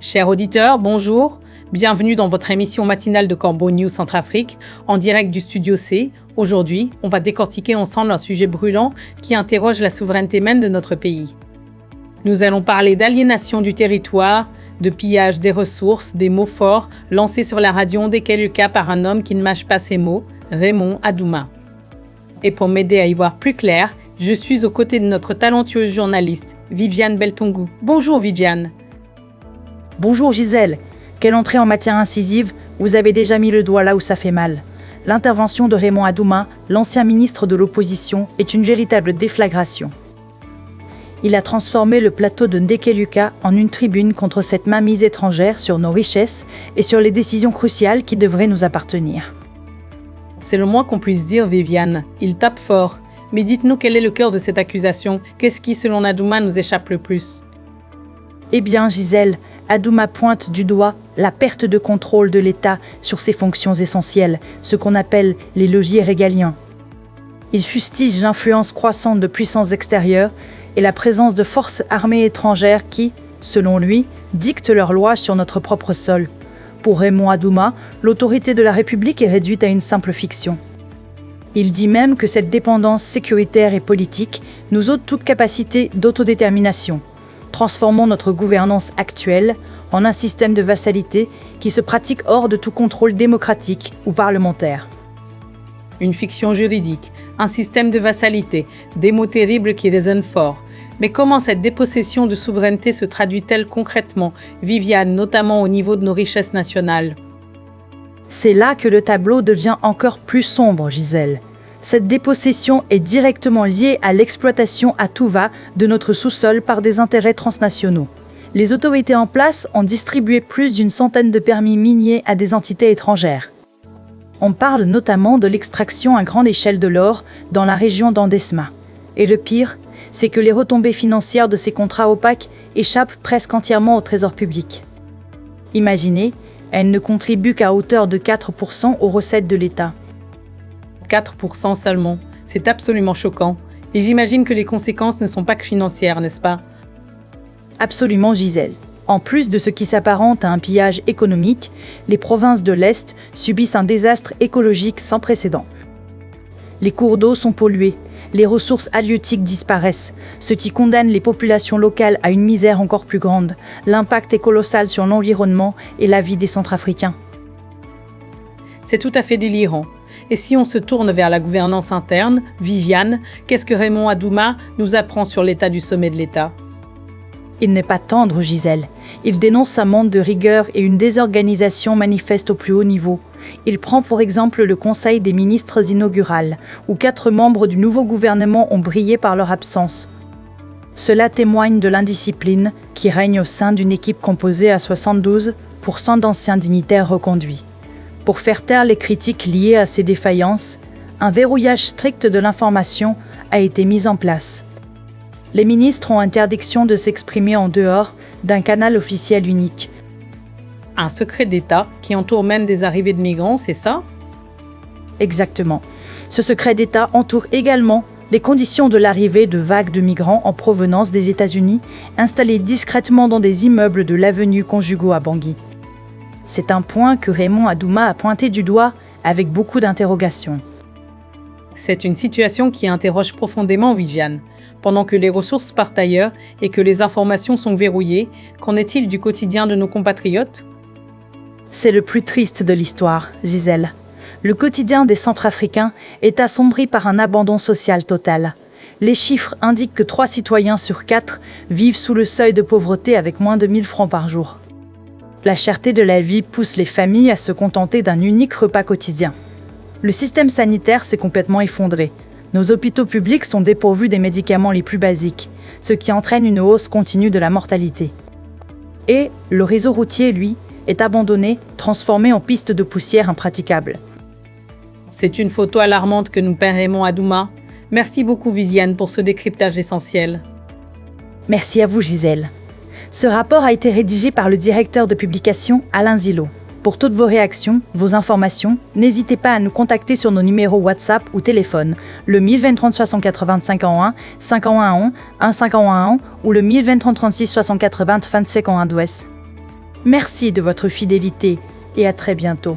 Chers auditeurs, bonjour. Bienvenue dans votre émission matinale de Corbeau News Centrafrique, en direct du Studio C. Aujourd'hui, on va décortiquer ensemble un sujet brûlant qui interroge la souveraineté même de notre pays. Nous allons parler d'aliénation du territoire, de pillage des ressources, des mots forts lancés sur la radio Ondekeluka par un homme qui ne mâche pas ses mots, Raymond Adouma. Et pour m'aider à y voir plus clair, je suis aux côtés de notre talentueuse journaliste, Viviane Beltongu. Bonjour Viviane. Bonjour Gisèle. Quelle entrée en matière incisive, vous avez déjà mis le doigt là où ça fait mal. L'intervention de Raymond Adouma, l'ancien ministre de l'Opposition, est une véritable déflagration. Il a transformé le plateau de Ondekeluka en une tribune contre cette mainmise étrangère sur nos richesses et sur les décisions cruciales qui devraient nous appartenir. C'est le moins qu'on puisse dire, Viviane. Il tape fort. Mais dites-nous quel est le cœur de cette accusation. Qu'est-ce qui, selon Adouma, nous échappe le plus? Eh bien, Gisèle, Adouma pointe du doigt la perte de contrôle de l'État sur ses fonctions essentielles, ce qu'on appelle les leviers régaliens. Il fustige l'influence croissante de puissances extérieures et la présence de forces armées étrangères qui, selon lui, dictent leurs lois sur notre propre sol. Pour Raymond Adouma, l'autorité de la République est réduite à une simple fiction. Il dit même que cette dépendance sécuritaire et politique nous ôte toute capacité d'autodétermination, transformant notre gouvernance actuelle en un système de vassalité qui se pratique hors de tout contrôle démocratique ou parlementaire. Une fiction juridique, un système de vassalité, des mots terribles qui résonnent fort. Mais comment cette dépossession de souveraineté se traduit-elle concrètement, Viviane, notamment au niveau de nos richesses nationales? C'est là que le tableau devient encore plus sombre, Gisèle. Cette dépossession est directement liée à l'exploitation à tout va de notre sous-sol par des intérêts transnationaux. Les autorités en place ont distribué plus d'une centaine de permis miniers à des entités étrangères. On parle notamment de l'extraction à grande échelle de l'or dans la région d'Andesma. Et le pire, c'est que les retombées financières de ces contrats opaques échappent presque entièrement au trésor public. Imaginez, elles ne contribuent qu'à hauteur de 4% aux recettes de l'État. 4% seulement. C'est absolument choquant. Et j'imagine que les conséquences ne sont pas que financières, n'est-ce pas? Absolument, Gisèle. En plus de ce qui s'apparente à un pillage économique, les provinces de l'Est subissent un désastre écologique sans précédent. Les cours d'eau sont pollués, les ressources halieutiques disparaissent, ce qui condamne les populations locales à une misère encore plus grande. L'impact est colossal sur l'environnement et la vie des Centrafricains. C'est tout à fait délirant. Et si on se tourne vers la gouvernance interne, Viviane, qu'est-ce que Raymond Adouma nous apprend sur l'état du sommet de l'État? Il n'est pas tendre, Gisèle. Il dénonce un manque de rigueur et une désorganisation manifeste au plus haut niveau. Il prend pour exemple le Conseil des ministres inaugural, où 4 membres du nouveau gouvernement ont brillé par leur absence. Cela témoigne de l'indiscipline qui règne au sein d'une équipe composée à 72% d'anciens dignitaires reconduits. Pour faire taire les critiques liées à ces défaillances, un verrouillage strict de l'information a été mis en place. Les ministres ont interdiction de s'exprimer en dehors d'un canal officiel unique. Un secret d'État qui entoure même des arrivées de migrants, c'est ça? Exactement. Ce secret d'État entoure également les conditions de l'arrivée de vagues de migrants en provenance des États-Unis, installés discrètement dans des immeubles de l'avenue Conjugo à Bangui. C'est un point que Raymond Adouma a pointé du doigt avec beaucoup d'interrogations. C'est une situation qui interroge profondément Viviane. Pendant que les ressources partent ailleurs et que les informations sont verrouillées, qu'en est-il du quotidien de nos compatriotes? C'est le plus triste de l'histoire, Gisèle. Le quotidien des Centrafricains est assombri par un abandon social total. Les chiffres indiquent que 3 citoyens sur 4 vivent sous le seuil de pauvreté avec moins de 1000 francs par jour. La cherté de la vie pousse les familles à se contenter d'un unique repas quotidien. Le système sanitaire s'est complètement effondré. Nos hôpitaux publics sont dépourvus des médicaments les plus basiques, ce qui entraîne une hausse continue de la mortalité. Et le réseau routier, lui, est abandonné, transformé en piste de poussière impraticable. C'est une photo alarmante que nous peint Raymond Adouma. Merci beaucoup Viviane pour ce décryptage essentiel. Merci à vous Gisèle. Ce rapport a été rédigé par le directeur de publication Alain Zillo. Pour toutes vos réactions, vos informations, n'hésitez pas à nous contacter sur nos numéros WhatsApp ou téléphone, le 1020 685 51 51 1 51 ou le 1020 36 64 20 25 12. Merci de votre fidélité et à très bientôt.